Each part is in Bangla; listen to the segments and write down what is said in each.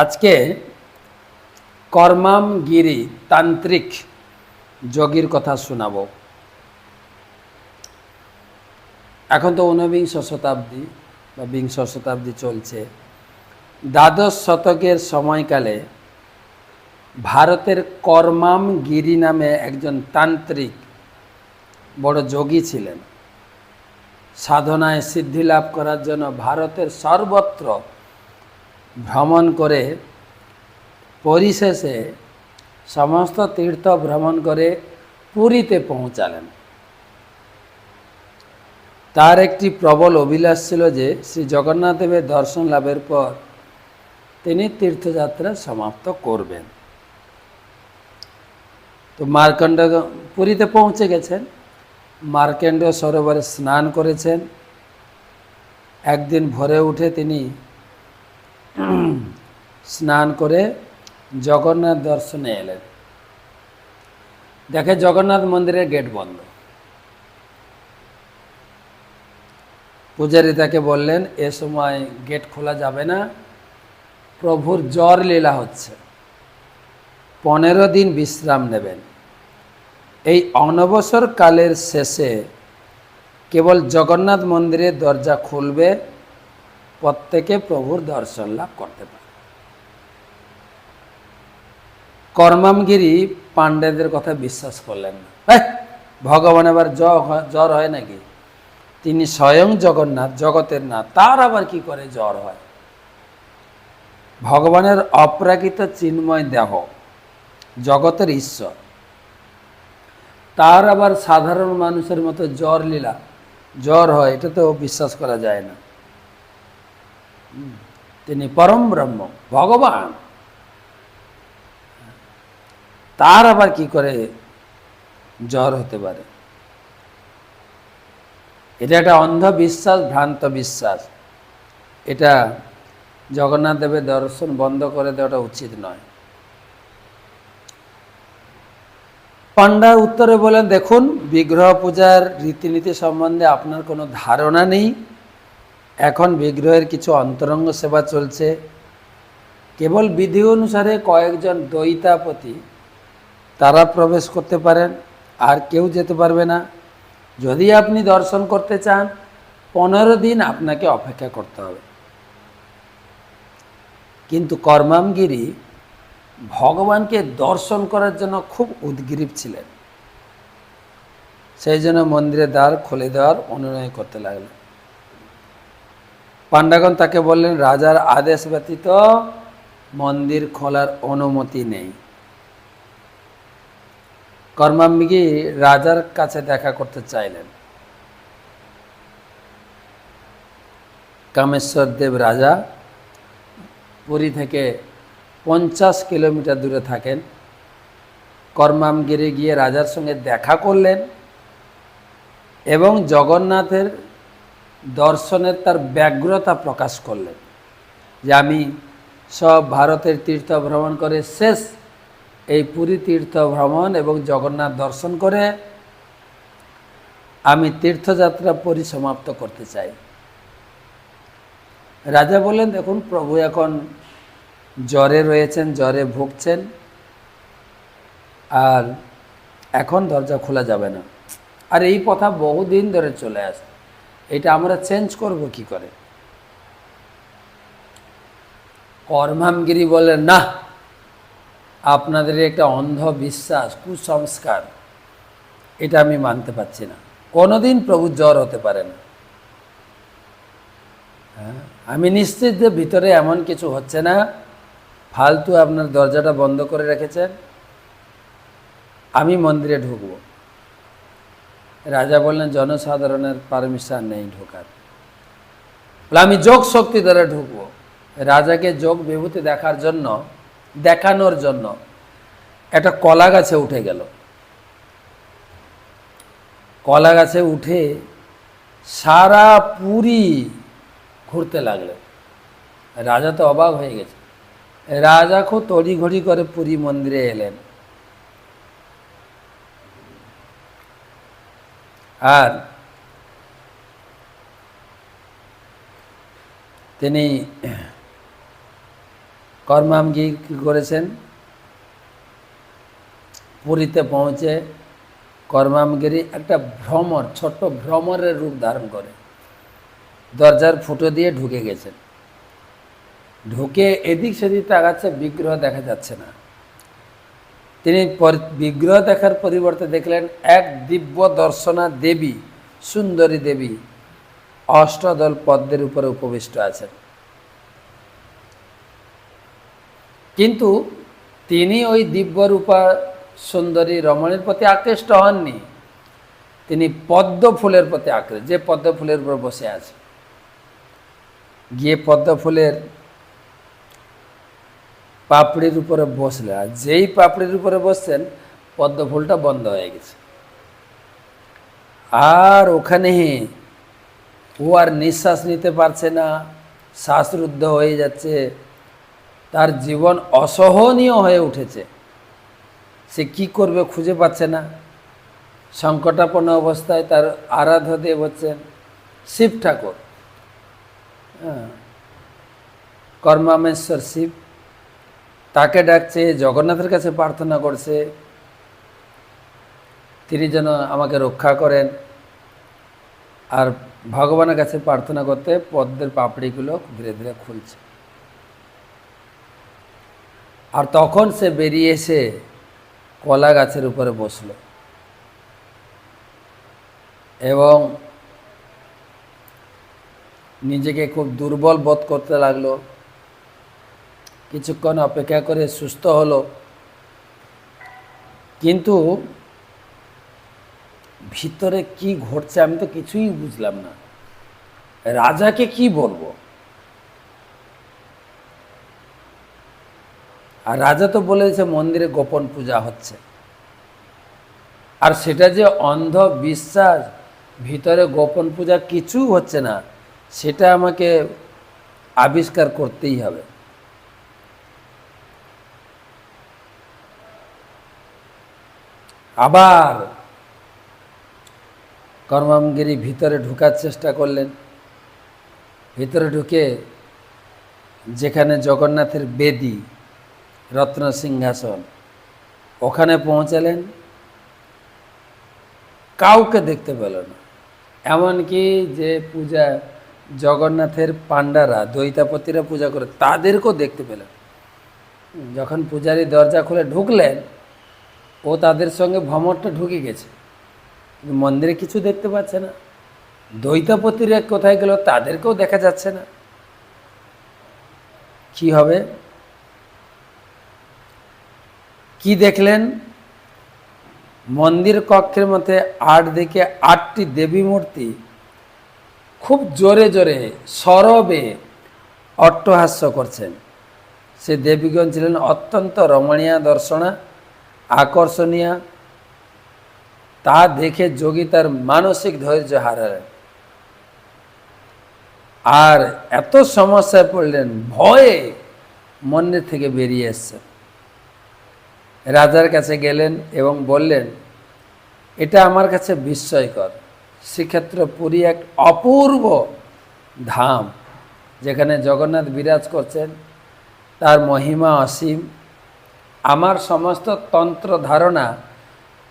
আজকে কর্মামগিরি তান্ত্রিক যোগীর কথা শোনাবো। এখন তো ঊনবিংশ শতাব্দী বা বিংশ শতাব্দী চলছে। দ্বাদশ শতকের সময়কালে ভারতের কর্মামগিরি নামে একজন তান্ত্রিক বড় যোগী ছিলেন। সাধনায় সিদ্ধি লাভ করার জন্য ভারতের সর্বত্র ভ্রমণ করে পরিশেষে সমস্ত তীর্থ ভ্রমণ করে পুরীতে পৌঁছালেন। তার একটি প্রবল অভিলাষ ছিল যে শ্রী জগন্নাথ দেবের দর্শন লাভের পর তিনি তীর্থযাত্রা সমাপ্ত করবেন। তো মার্কণ্ড পুরীতে পৌঁছে গেছেন, মার্কণ্ড সরোবরে স্নান করেছেন। একদিন ভোরে উঠে তিনি স্নান করে জগন্নাথ দর্শনে এলেন। দেখে জগন্নাথ মন্দিরের গেট বন্ধ। পূজারী তাকে বললেন, এ সময় গেট খোলা যাবে না, প্রভুর জ্বর লীলা হচ্ছে, 15 দিন বিশ্রাম নেবেন। এই অনবসর কালের শেষে কেবল জগন্নাথ মন্দিরের দরজা খুলবে, প্রত্যেকে প্রভুর দর্শন লাভ করতে পারে। কর্মামগিরি পাণ্ডেদের কথা বিশ্বাস করলেন না। ভগবান আবার জ্বর হয় নাকি? তিনি স্বয়ং জগন্নাথ, জগতের নাথ, তার আবার কি করে জ্বর হয়? ভগবানের অপ্রাকৃত চিন্ময় দেহ, জগতের ঈশ্বর, তার আবার সাধারণ মানুষের মতো জ্বর হয়, এটা তো বিশ্বাস করা যায় না। তিনি পরম ব্রহ্ম, ভগবান, তার আবার কি করে জ্বর হতে পারে? এটা একটা অন্ধবিশ্বাস, ভ্রান্ত বিশ্বাস। এটা জগন্নাথ দেবের দর্শন বন্ধ করে দেওয়াটা উচিত নয়। পাণ্ডা উত্তরে বলেন, দেখুন, বিগ্রহ পূজার রীতিনীতি সম্বন্ধে আপনার কোনো ধারণা নেই। এখন বিগ্রহের কিছু অন্তরঙ্গ সেবা চলছে। কেবল বিধি অনুসারে কয়েকজন দৈতাপতি তারা প্রবেশ করতে পারেন, আর কেউ যেতে পারবে না। যদি আপনি দর্শন করতে চান, 15 দিন আপনাকে অপেক্ষা করতে হবে। কিন্তু কর্মামগিরি ভগবানকে দর্শন করার জন্য খুব উদ্গ্রীব ছিলেন। সেই জন্য মন্দিরের দ্বার খুলে দেওয়ার অনুনয় করতে লাগলেন। পাণ্ডাগণ তাকে বললেন, রাজার আদেশ ব্যতীত মন্দির খোলার অনুমতি নেই। কর্মামগিরি রাজার কাছে দেখা করতে চাইলেন। কামেশ্বর দেব রাজা পুরী থেকে 50 কিলোমিটার দূরে থাকেন। কর্মামগিরি গিয়ে রাজার সঙ্গে দেখা করলেন এবং জগন্নাথের দর্শনের তার ব্যগ্রতা প্রকাশ করলেন যে আমি সব ভারতের তীর্থ ভ্রমণ করে শেষ এই পুরী তীর্থ ভ্রমণ এবং জগন্নাথ দর্শন করে আমি তীর্থযাত্রা পরিসমাপ্ত করতে চাই। রাজা বললেন, দেখুন, প্রভু এখন জ্বরে রয়েছেন, জ্বরে ভুগছেন, আর এখন দরজা খোলা যাবে না। আর এই কথা বহুদিন ধরে চলে আসে, এটা আমরা চেঞ্জ করব কি করে? কর্মামগিরি বললেন, না, আপনাদের একটা অন্ধবিশ্বাস, কুসংস্কার, এটা আমি মানতে পারছি না। কোনোদিন প্রভু জ্বর হতে পারে না। আমি নিশ্চিত যে ভিতরে এমন কিছু হচ্ছে না, ফালতু আপনার দরজাটা বন্ধ করে রেখেছেন, আমি মন্দিরে ঢুকব। রাজা বললেন, জনসাধারণের পারমিশন নেই ঢোকার। বলে, আমি যোগ শক্তি দ্বারা ঢুকবো। রাজাকে যোগ বিভূতি দেখানোর জন্য একটা কলা গাছে উঠে গেল। কলা গাছে উঠে সারা পুরী ঘুরতে লাগলেন। রাজা তো অবাক হয়ে গেছে। রাজা খুব তড়িঘড়ি করে পুরী মন্দিরে এলেন। আর তিনি কর্মামগিরি কী করেছেন, পুরীতে পৌঁছে কর্মামগিরি একটা ভ্রমর, ছোট্ট ভ্রমরের রূপ ধারণ করে দরজার ফুটো দিয়ে ঢুকে গেছেন। ঢুকে এদিক সেদিক তাকাচ্ছে, বিগ্রহ দেখা যাচ্ছে না। তিনি বিগ্রহ দেখার পরিবর্তে দেখলেন এক দিব্য দর্শনা দেবী, সুন্দরী দেবী অষ্টদল পদ্মের উপরে উপবিষ্ট আছেন। কিন্তু তিনি ওই দিব্যরূপা সুন্দরী রমণীর প্রতি আকৃষ্ট হননি, তিনি পদ্ম ফুলের প্রতি আকৃষ্ট, যে পদ্ম ফুলের উপর বসে আছে। গিয়ে পদ্ম ফুলের পাপড়ির উপরে বসলে, আর যেই পাপড়ির উপরে বসছেন পদ্ম ফুলটা বন্ধ হয়ে গেছে। আর ওখানে ও আর নিঃশ্বাস নিতে পারছে না, শ্বাসরুদ্ধ হয়ে যাচ্ছে, তার জীবন অসহনীয় হয়ে উঠেছে। সে কি করবে খুঁজে পাচ্ছে না। সংকটাপন্ন অবস্থায় তার আরাধ্য দেব হচ্ছেন শিব ঠাকুর, কর্মামেশ্বর শিব। তাকে ডাকছে, জগন্নাথের কাছে প্রার্থনা করছে তিনি যেন আমাকে রক্ষা করেন। আর ভগবানের কাছে প্রার্থনা করতে পদ্মের পাপড়িগুলো ধীরে ধীরে খুলছে। আর তখন সে বেরিয়ে এসে কলা গাছের উপরে বসল এবং নিজেকে খুব দুর্বল বোধ করতে লাগলো। কিছুক্ষণ অপেক্ষা করে সুস্থ হলো, কিন্তু ভিতরে কি ঘটছে আমি তো কিছুই বুঝলাম না। রাজাকে কি বলবো? আর রাজা তো বলেছে মন্দিরে গোপন পূজা হচ্ছে, আর সেটা যে অন্ধ বিশ্বাস, ভিতরে গোপন পূজা কিছু হচ্ছে না, সেটা আমাকে আবিষ্কার করতেই হবে। আবার কর্মামগিরি ভিতরে ঢোকার চেষ্টা করলেন। ভিতরে ঢুকে যেখানে জগন্নাথের বেদী, রত্ন সিংহাসন, ওখানে পৌঁছালেন। কাউকে দেখতে পেল না, এমনকি যে পূজা জগন্নাথের পাণ্ডারা, দৈতাপতিরা পূজা করে তাদেরকেও দেখতে পেলেন। যখন পূজারী দরজা খুলে ঢুকলেন, ও তাদের সঙ্গে ভ্রমরটা ঢুকে গেছে, কিন্তু মন্দিরে কিছু দেখতে পাচ্ছে না। দৈতাপতিরা কোথায় গেল তাদেরকেও দেখা যাচ্ছে না। কি হবে? কি দেখলেন? মন্দির কক্ষের মধ্যে 8 দিকে 8টি দেবী মূর্তি খুব জোরে জোরে সরবে অট্টহাস্য করছেন। সে দেবীগণ ছিলেন অত্যন্ত রমণীয়া দর্শনা, আকর্ষণীয়। তা দেখে যোগী তার মানসিক ধৈর্য হারালেন আর এত সমস্যায় পড়লেন, ভয়ে মন্দির থেকে বেরিয়ে এসছেন। রাজার কাছে গেলেন এবং বললেন, এটা আমার কাছে বিস্ময়কর। শ্রীক্ষেত্র পুরী এক অপূর্ব ধাম, যেখানে জগন্নাথ বিরাজ করছেন, তার মহিমা অসীম। আমার সমস্ত তন্ত্র ধারণা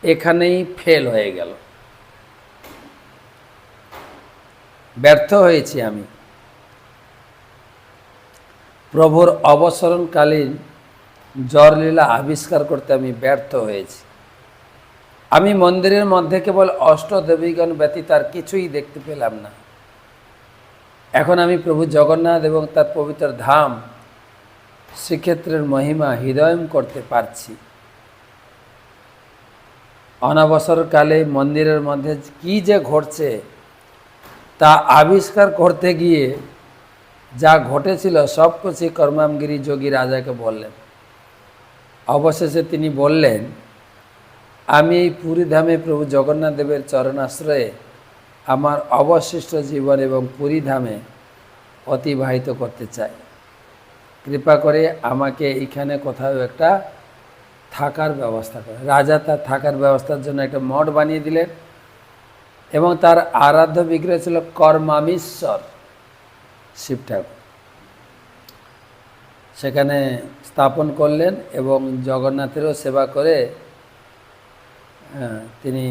এখানেই ফেল হয়ে গেল, ব্যর্থ হয়েছি আমি। প্রভুর অবসরণকালীন জরলীলা আবিষ্কার করতে আমি ব্যর্থ হয়েছি। আমি মন্দিরের মধ্যে কেবল অষ্টদেবীগণ ব্যতীত আর কিছুই দেখতে পেলাম না। এখন আমি প্রভু জগন্নাথ এবং তার পবিত্র ধাম শ্রীক্ষেত্রের মহিমা হৃদয়ম করতে পারছি। অনবসরকালে মন্দিরের মধ্যে কি যে ঘটছে তা আবিষ্কার করতে গিয়ে যা ঘটেছিল সব কিছু কর্মামগিরি যোগী রাজাকে বললেন। অবশেষে তিনি বললেন, আমি এই পুরীধামে প্রভু জগন্নাথ দেবের চরণাশ্রয়ে আমার অবশিষ্ট জীবন এবং পুরীধামে অতিবাহিত করতে চাই। কৃপা করে আমাকে এখানে কোথাও একটা থাকার ব্যবস্থা করে। রাজা তার থাকার ব্যবস্থার জন্য একটা মঠ বানিয়ে দিলেন এবং তার আরাধ্য বিগ্রহ ছিল কর্মামীশ্বর শিব ঠাকুর। সেখানে স্থাপন করলেন এবং জগন্নাথেরও সেবা করে তিনি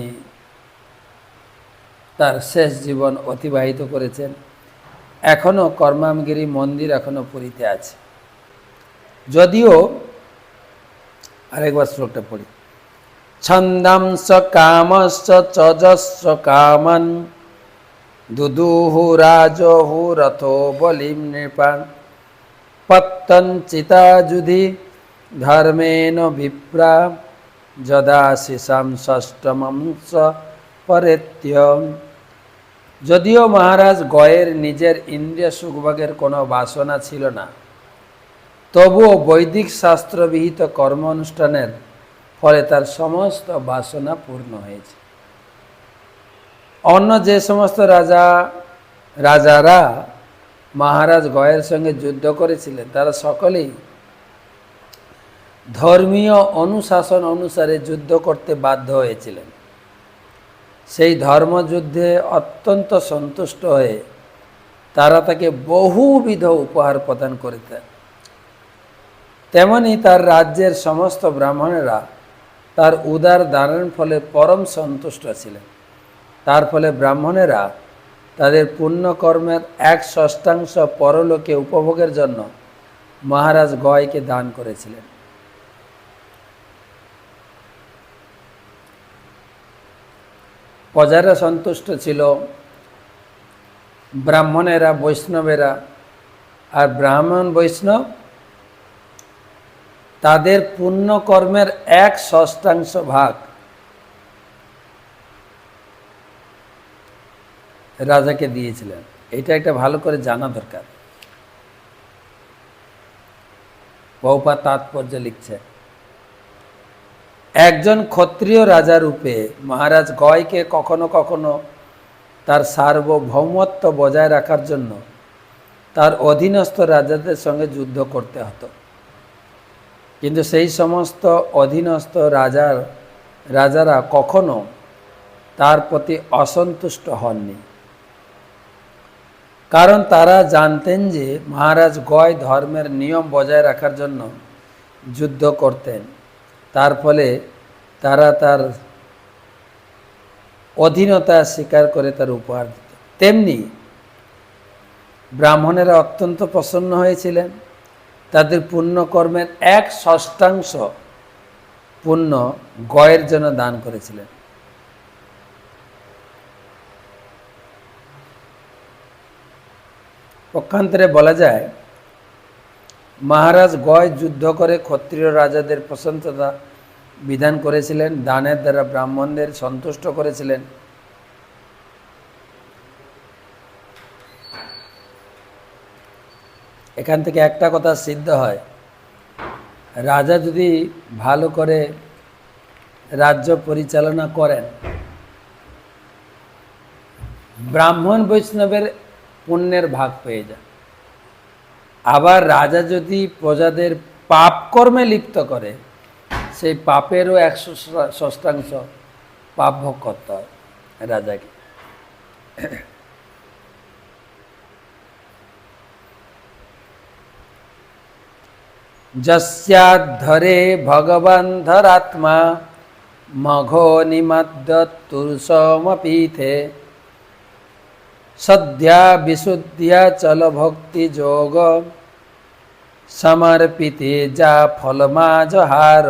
তার শেষ জীবন অতিবাহিত করেছেন। এখনও কর্মামগিরি মন্দির এখনও পুরীতে আছে। যদিও আরেকবার শ্লোকটা পড়ি, ছন্দাংশ কামশ্চ চজস্ব কামান দুদুহু রাজহু রথো বলিম নৃপান পত্তঞ্চিতা যুধি ধর্মেণ বিপ্রা যদাশিসাম ষষ্ঠমংশ পরেত্যম। যদিও মহারাজ গয়ের নিজের ইন্দ্রিয় সুখভোগের কোনো বাসনা ছিল না, তবুও বৈদিক শাস্ত্রবিহিত কর্ম অনুষ্ঠানের ফলে তার সমস্ত বাসনা পূর্ণ হয়েছে। অন্য যে সমস্ত রাজারা মহারাজ গয়ের সঙ্গে যুদ্ধ করেছিলেন তারা সকলেই ধর্মীয় অনুশাসন অনুসারে যুদ্ধ করতে বাধ্য হয়েছিলেন। সেই ধর্মযুদ্ধে অত্যন্ত সন্তুষ্ট হয়ে তারা তাকে বহুবিধ উপহার প্রদান করতেন। তেমনি তার রাজ্যের সমস্ত ব্রাহ্মণেরা তার উদার দানের ফলে পরম সন্তুষ্ট ছিলেন। তার ফলে ব্রাহ্মণেরা তাদের পুণ্যকর্মের 1/6 পরলোকে উপভোগের জন্য মহারাজ গয়কে দান করেছিলেন। প্রজারা সন্তুষ্ট ছিল, ব্রাহ্মণেরা বৈষ্ণবেরা, আর ব্রাহ্মণ বৈষ্ণব তাদের পুণ্যকর্মের 1/6 ভাগ রাজাকে দিয়েছিলেন। এটা একটা ভালো করে জানা দরকার। বহুপাত তাৎপর্য লিখছে, একজন ক্ষত্রিয় রাজা রূপে মহারাজ গয়কে কখনো কখনো তার সার্বভৌমত্ব বজায় রাখার জন্য তার অধীনস্থ রাজাদের সঙ্গে যুদ্ধ করতে হতো। কিন্তু সেই সমস্ত অধীনস্থ রাজারা কখনো তার প্রতি অসন্তুষ্ট হননি, কারণ তারা জানতেন যে মহারাজ গয় ধর্মের নিয়ম বজায় রাখার জন্য যুদ্ধ করতেন। তার ফলে তারা তার অধীনতা স্বীকার করে তার উপহার দিত। তেমনি ব্রাহ্মণেরা অত্যন্ত প্রসন্ন হয়েছিলেন। তাদের পুণ্যকর্মের 1/6 পুণ্য গয়ের জন্য দান করেছিলেন। পক্ষান্তরে বলা যায় মহারাজ গয় যুদ্ধ করে ক্ষত্রিয় রাজাদের প্রশংসা বিধান করেছিলেন, দানের দ্বারা ব্রাহ্মণদের সন্তুষ্ট করেছিলেন। এখান থেকে একটা কথা সিদ্ধ হয়, রাজা যদি ভালো করে রাজ্য পরিচালনা করেন, ব্রাহ্মণ বৈষ্ণবের পুণ্যের ভাগ পেয়ে যান। আবার রাজা যদি প্রজাদের পাপ কর্মে লিপ্ত করে, সেই পাপেরও 1/6 পাপ ভোগ করতে হয় রাজাকে। যস্যাদ্ধরে ভগবান ধরাত্মা মঘো নিমদ্যতুষমপীথে সদ্যা বিশুদ্ধ্যা চল ভক্তি যোগ সমর্পিতে যা ফলমাজহার।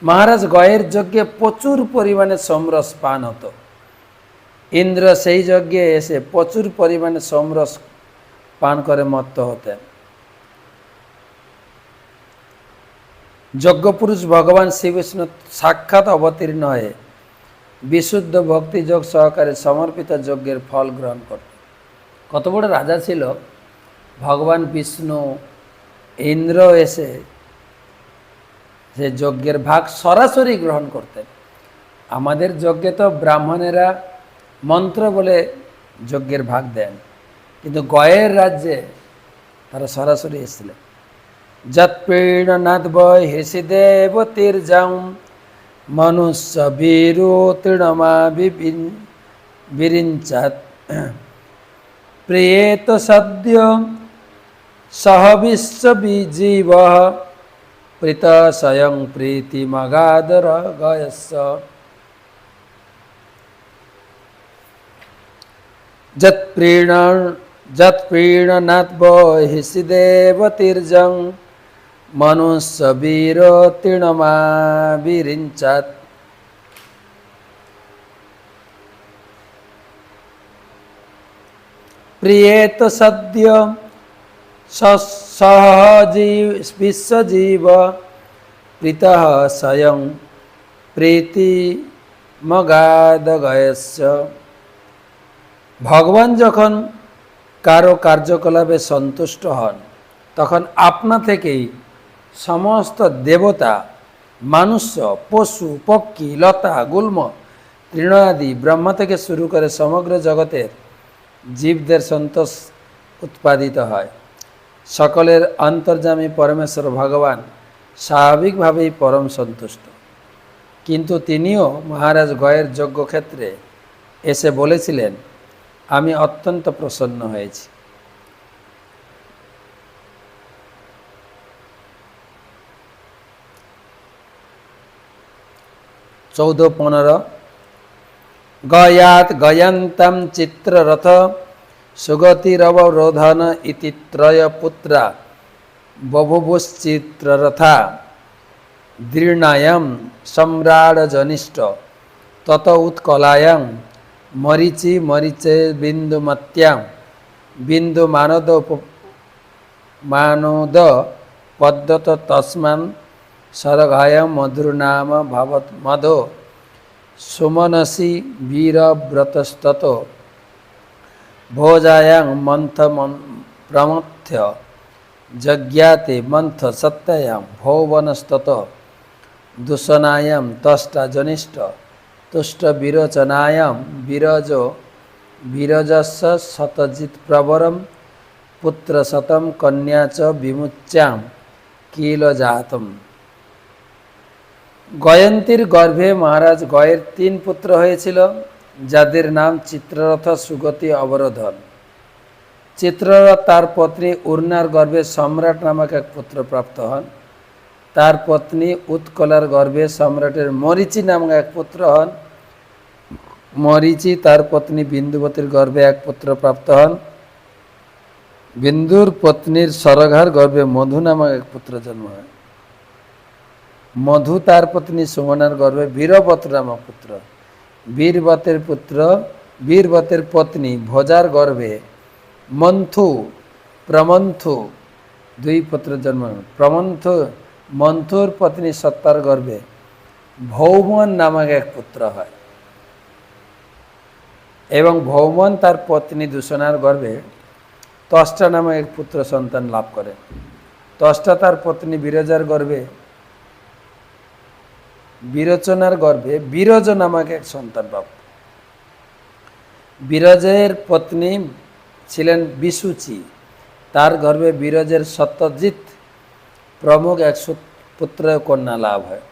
মহারাজ গয়ের যজ্ঞে প্রচুর পরিমাণে সোমরস পান হতো। ইন্দ্র সেই যজ্ঞে এসে প্রচুর পরিমাণে সোমরস পান করে মত্ত হতেন। যজ্ঞপুরুষ ভগবান শ্রীবিষ্ণু সাক্ষাৎ অবতীর্ণ হয়ে বিশুদ্ধ ভক্তিযোগ সহকারে সমর্পিত যজ্ঞের ফল গ্রহণ করতেন। কত বড় রাজা ছিল! ভগবান বিষ্ণু, ইন্দ্র এসে সে যজ্ঞের ভাগ সরাসরি গ্রহণ করতেন। আমাদের যজ্ঞে তো ব্রাহ্মণেরা মন্ত্র বলে যজ্ঞের ভাগ দেন, কিন্তু গয়ের রাজ্যে তারা সরাসরি এসেছিলেন। যৎপ্রীণনাথ বৈ হৃষিদেব তীর্যাং মনুষ্য বীরো তৃণমা বিরিঞ্চাত প্রিয়েত সদ্য সহ বিশ্ববিজীব প্রীত স্বয়ং প্রীতিমগাদর গয়স্য যৎপ্রীণনাৎ বহিষি দেবতীর্যং মনুষ্য বীর তৃণমাবিরিঞ্চাৎ। প্রিয়েত সদ্য বিশ্বজীব প্রীতঃ স্বয়ং প্রীতিমগাদগয়স্য। ভগবান যখন কারো কার্যকলাপে সন্তুষ্ট হন তখন আপনা থেকেই সমস্ত দেবতা, মানুষ্য, পশু, পক্ষী, লতা, গুল্ম, তৃণ আদি ব্রহ্মা থেকে শুরু করে সমগ্র জগতের জীবদের সন্তোষ উৎপাদিত হয়। সকলের অন্তর্যামী পরমেশ্বর ভগবান স্বাভাবিকভাবেই পরম সন্তুষ্ট, কিন্তু তিনিও মহারাজ গয়ের যজ্ঞক্ষেত্রে এসে বলেছিলেন, আমি অত্যন্ত প্রসন্ন হয়েছি। চৌদ্দ 15 গয়াত গয়ন্তম চিত্ররথ সুগতিরবরোধন ইতি ত্রয় পুত্রা বভুবুশ্চিত্ররথা দীর্ণায়ম সম্রাড়জনিষ্ঠ তত উৎকলায়ং মরিচি মরিচে বিন্দুমত্যাং বিন্দু মানদ পদ্মত তস্মান সরঘায়ং মধুর্নাম ভবত মধো সুমনসি বীরব্রতস্তত ভোজায়াং মন্থ প্রমথ্য যজ্ঞাতে মন্থ সত্যায়াম ভৌবনস্তত দূষণায়াম তষ্টা জনিষ্ঠ তুষ্ট বিরোচনায়াম বিরজস্য শতজিৎ প্রবরম পুত্র শতম কন্যা চ বিমুচ্যাম কিল জাতম। গয়ন্তীর গর্ভে মহারাজ গয়ের 3 পুত্র হয়েছিল, যাদের নাম চিত্ররথ, সুগতি, অবরোধন। চিত্ররথ তার পত্নী উর্নার গর্ভে সম্রাট নামক এক পুত্র প্রাপ্ত হন। তার পত্নী উৎকলার গর্ভে সম্রাটের মরিচি নামক এক পুত্র হন। মরিচি তার পত্নী বিন্দুবতীর গর্ভে এক পুত্র প্রাপ্ত হন। বিন্দুর পত্নীর সরঘার গর্ভে মধু নামক এক পুত্র জন্ম হয়। মধু তার পত্নী সুমনার গর্ভে বীরবত নামক পুত্র। বীরবতের পত্নী ভোজার গর্ভে মন্থু, প্রমন্থু 2 পুত্র জন্ম হয়। মন্থুর পত্নী সত্তার গর্ভে ভৌমন নামক এক পুত্র হয় এবং ভৌমন তার পত্নী দূষণার গর্ভে তষ্টা নামক এক পুত্র সন্তান লাভ করে। তষ্টা তার পত্নী বিরোচনার গর্ভে বিরজ নামক এক সন্তান প্রাপ্ত। বিরজের পত্নী ছিলেন বিশুচি, তার গর্ভে বিরজের সত্যজিৎ প্রমুখ এক পুত্র কন্যা লাভ হয়।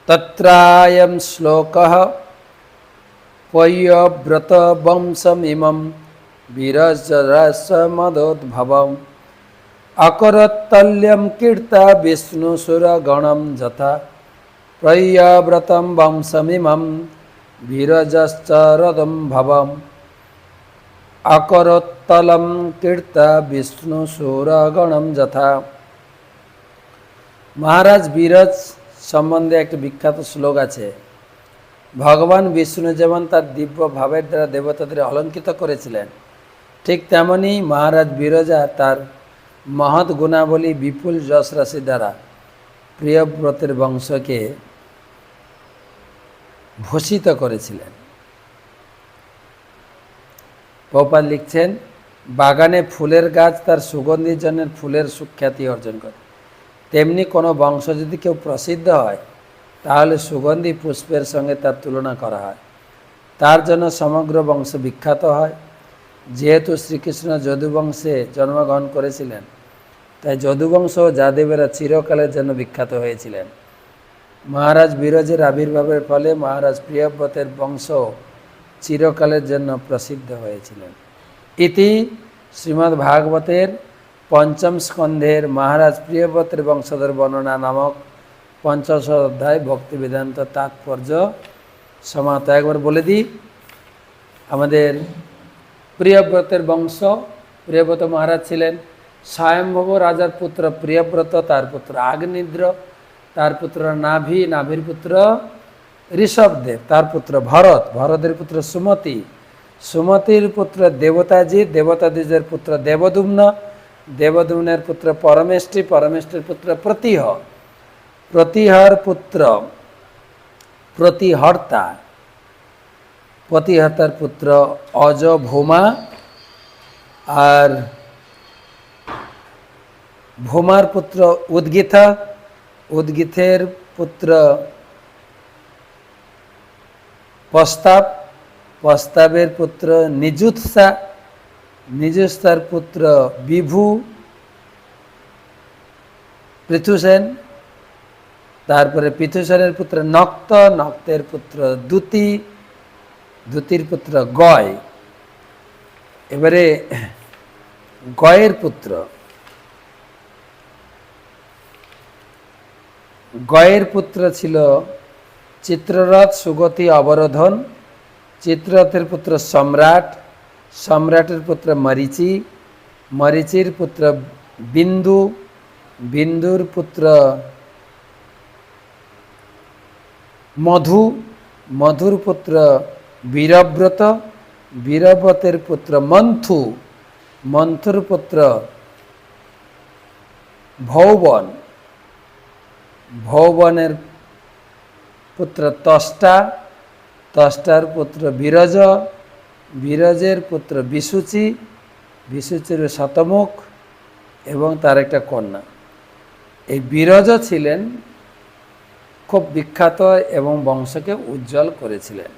তত্রায়ং শ্লোকঃ পয়্যব্রত বংশমিমং বিরজরসমদোদ্ভবম অকরত্তল্যম কীর্তা বিষ্ণুসুরগণম যথা পয়্যব্রতম বংশমিমং বিরজশ্চরদম্ভবম অকরোত্তলম কীর্তা বিষ্ণুসুরগণম যথা। মহারাজ বিরজ সম্বন্ধে একটি বিখ্যাত শ্লোক আছে। ভগবান বিষ্ণু যেমন তার দিব্য ভাবের দ্বারা দেবতাদের অলঙ্কৃত করেছিলেন, ঠিক তেমনি মহারাজ বিরজা তার মহৎ গুণাবলী বিপুল যশ রাশি দ্বারা প্রিয়ব্রতের বংশকে ভূষিত করেছিলেন। প্রভুপাদ লিখছেন, বাগানে ফুলের গাছ তার সুগন্ধির জন্য ফুলের সুখ্যাতি অর্জন করে, তেমনি কোনো বংশ যদি কেউ প্রসিদ্ধ হয় তাহলে সুগন্ধি পুষ্পের সঙ্গে তার তুলনা করা হয়, তার জন্য সমগ্র বংশ বিখ্যাত হয়। যেহেতু শ্রীকৃষ্ণ যদুবংশে জন্মগ্রহণ করেছিলেন, তাই যদুবংশ ও যাদবেরা চিরকালের জন্য বিখ্যাত হয়েছিলেন। মহারাজ বিরজের আবির্ভাবের ফলে মহারাজ প্রিয়ব্রতের বংশ চিরকালের জন্য প্রসিদ্ধ হয়েছিলেন। ইতি শ্রীমদ্ ভাগবতের পঞ্চম স্কন্ধের মহারাজ প্রিয়ব্রতের বংশধর বর্ণনা নামক পঞ্চদশ অধ্যায় ভক্তি বেদান্ত তাৎপর্য সমাপ্ত। একবার বলে দিই, আমাদের প্রিয়ব্রতের বংশ, প্রিয়ব্রত মহারাজ ছিলেন স্বয়ম্ভব রাজার পুত্র প্রিয়ব্রত, তার পুত্র আগ্নিদ্র, তার পুত্র নাভি, নাভির পুত্র ঋষভদেব, তার পুত্র ভরত, ভরতের পুত্র সুমতি, সুমতির পুত্র দেবতাজি, দেবতাজির পুত্র দেবদুম্ন, দেবদুম্নের পুত্র পরমেষ্টি, পরমেষ্টির পুত্র প্রতিহ, প্রতিহর পুত্র প্রতিহর্তা, প্রতিহর্তার পুত্র অজ ভৌমা, আর ভৌমার পুত্র উদ্গীথ, উদ্গীথের পুত্র প্রস্তাব, প্রস্তাবের পুত্র নিযুৎসা, নিযুৎসার পুত্র বিভু পৃথুসেন, তারপরে পৃথুসেনের পুত্র নক্ত, নক্তের পুত্র দ্যুতি, দ্যুতির পুত্র গয়। এবারে গয়ের পুত্র, গয়ের পুত্র ছিল চিত্ররথ, সুগতি, অবরোধন, চিত্ররথের পুত্র সম্রাট, সম্রাটের পুত্র মরিচি, মরিচির পুত্র বিন্দু, বিন্দুর পুত্র মধু, মধুর পুত্র বীরব্রত, বীরব্রতের পুত্র মন্থু, মন্থুর পুত্র ভৌবন, ভৌবনের পুত্র তষ্টা, তষ্টার পুত্র বিরজ, বিরজের পুত্র বিসুচি, বিসুচির শতমুখ এবং তার একটা কন্যা। এই বিরজ ছিলেন খুব বিখ্যাত এবং বংশকে উজ্জ্বল করেছিলেন।